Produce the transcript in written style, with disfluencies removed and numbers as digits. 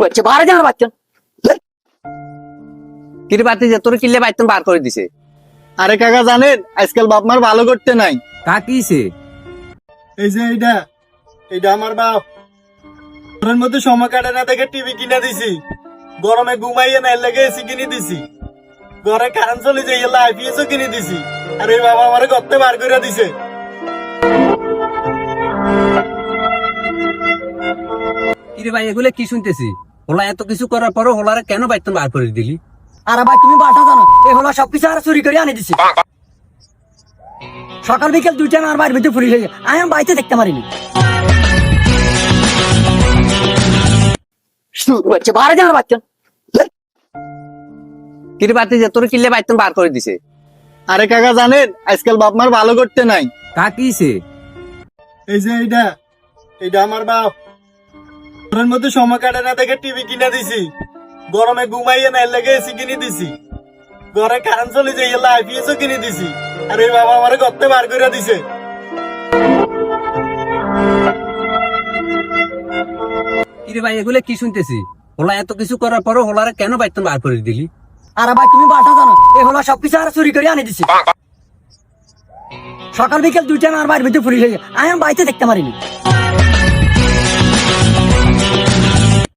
বাচ্চা বারে জানার বাচ্চা কিরে বাতি যে তোর কিল্লে বাইতন বার করে দিছে। আরে কাকা জানেন আজকাল বাপ মার ভালো করতে নাই। কাকিছে এই যে এইটা আমার বাপ। ঘরের মধ্যে সময় কাটে না দেখে টিভি কিনে দিছি, গরমে ঘুমাইয়ে না লেগে এসি কিনে দিছি, ঘরে কারেন্ট চলে যাই আইপিএসও কিনে দিছি, আর এই বাবা আমারে করতে বার করে দিছে। কিরে ভাই এগুলো কি শুনতেছি? হোলা এত কিছু করার পরও হোলারে কেন বাইতন বার করে দিলি? আরে ভাই তুমি বাটা জানো এই হলো সবকিছু আর চুরি করে আনি দিছি। সকাল বিকেল দুইটা আর বাড়ির ভিতরে ফুরি হয়ে আমি বাড়িতে দেখতে পারিনি। বাচ্চা বারে জানার বাচ্চা কিরে বাতি যে তোর কিল্লে বাইতন বার করে দিছে। আরে কাকা জানেন আজকাল বাপ মার ভালো করতে নাই। কাকিছে এই যে এইটা আমার বাপ। ঘরের মধ্যে সময় কাটে না দেখে টিভি কিনে দিছি, গরমে ঘুমাইয়ে না লেগে এসি কিনে দিছি, ঘরে কারেন্ট চলে যাই আইপিএসও কিনে দিছি, আর এই বাবা আমারে করতে বার করে দিছে। কিরে ভাই এগুলো কি শুনতেছি? হোলা এত কিছু করার পরও হোলারে কেন বাইতন বার করে দিলি? আরে ভাই তুমি বাটা জানো এই হলো সবকিছু আর চুরি করে আনি দিছি। সকাল বিকেল দুইটা আর বাড়ির ভিতরে ফুরি হয়ে আমি বাড়িতে দেখতে পারিনি।